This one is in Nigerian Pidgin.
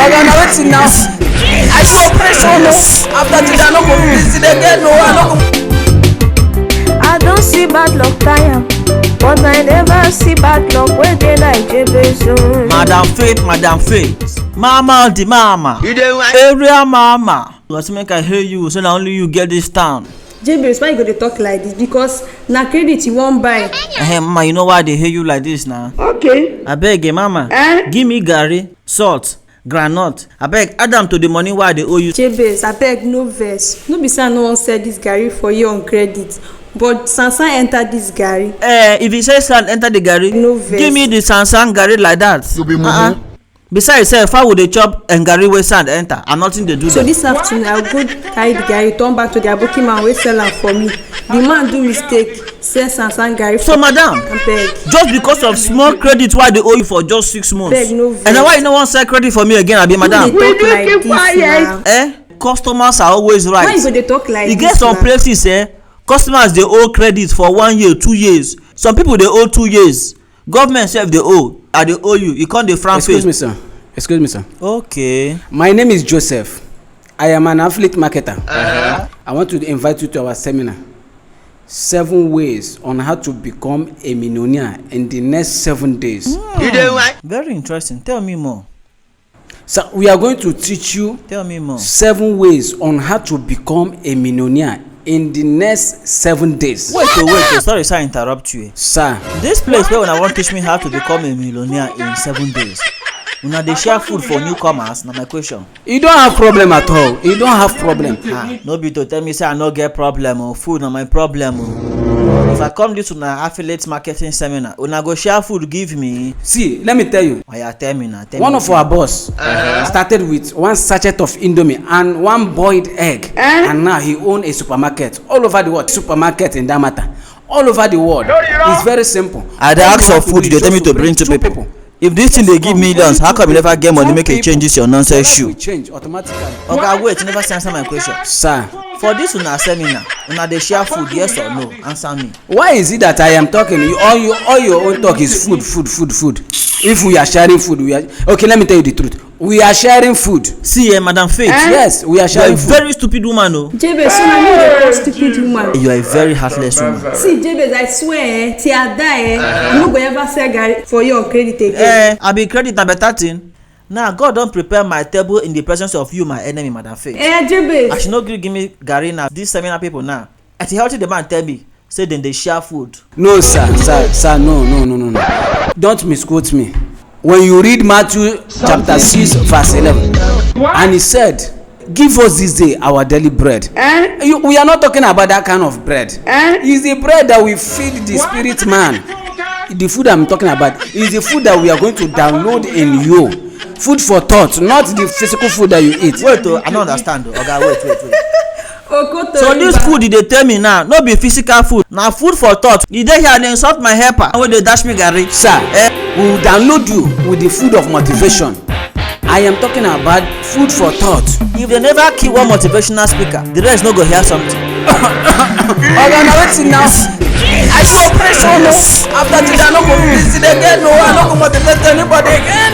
Oga, now wetin now? I do operation no. After today, I no go visit again. No, I no go. I don't see bad luck tire, but I never see bad luck when they like Jabez. Madam Faith, mama the mama, area mama. Let's make I hear you, so now only you get this town. Jabez, why you go to talk like this? Because na credit you won't buy. Hey mama, you know why they hear you like this now? Okay. I beg mama, give me garri, salt, groundnut. I beg add them to the money why they owe you. Jabez, I beg no verse. No be say no one sell this garri for you on credit. But Sansan enter this garri. If he says son enter the garri, no verse. Give me the Sansan garri like that. You be mumu. Besides, if I would they chop and garri wey sand enter, and nothing they do. So this afternoon, I'll go carry the garri, turn back to the aboki man wey sell am for me. The man do mistake, sell Sansan garri. So madam, I beg. Just because of small credit why they owe you for just 6 months. Beg no verse. And then why you no want sell credit for me again, abi madam? We do keep quiet. Customers are always right. Why you go dey talk like this? You get some places customers dey owe credit for 1 year, 2 years. Some people dey owe 2 years. Government sef dey owe, and they owe you. You can't dey frown face. Excuse me, sir. Okay. My name is Joseph. I am an affiliate marketer. I want to invite you to our seminar. 7 ways on how to become a millionaire in the next 7 days. Very interesting. Tell me more. So we are going to teach you. Tell me more. 7 ways on how to become a millionaire in the next 7 days. Wait, sorry, sir, I interrupt you. Sir. This place where I want to teach me how to become a millionaire in 7 days. Una dey share food for newcomers, na my question. You don't have problem at all. You don't have problem. No be to tell me say I no get problem or food na my problem. If I come this una affiliate marketing seminar, una go share food give me. See, let me tell you. Oya, tell me now. One of our boss started with 1 sachet of Indomie and 1 boiled egg, and now he owns a supermarket all over the world. Supermarket in that matter, all over the world. It's very simple. I dey ask for food, they tell me to bring 2 people. If this thing they give millions, how come you never get money make it changes your nonsense shoe? Change automatically. Okay, wait, you never answer my question. Sir. For this una seminar, una dey share food, yes or no? Answer me. Why is it that I am talking? All your own talk is food. If we are sharing food, okay, let me tell you the truth. We are sharing food. See, Madam Faith. Yes, we are sharing food. You are a very stupid woman, oh. Jabez, so now you a stupid woman. You are a very heartless woman. See, Jabez, I swear, till I die, I'm not going to ever sell garri for you on credit again. I be credit na better thing. Now, God don't prepare my table in the presence of you, my enemy, Madam Faith. Jabez. I should not give me garri now. These seminar people now. At how the man tell me, say then they share food. No, sir, no. Don't misquote me. When you read Matthew chapter 6 verse 11, and he said, give us this day our daily bread. We are not talking about that kind of bread. It's the bread that we feed the spirit man. The food I'm talking about is the food that we are going to download in you. Food for thought, not the physical food that you eat. Wait, I don't understand. Okay, wait. So this food they tell me now, no be physical food. Now food for thought. You dey here they insult my helper when they dash me garri. Sir, we will download you with the food of motivation. I am talking about food for thought. If they never kill one motivational speaker, the rest no go hear something. Oga, now wetin now? I do operation no. After today, I no go visit again. No, I no go motivate anybody again.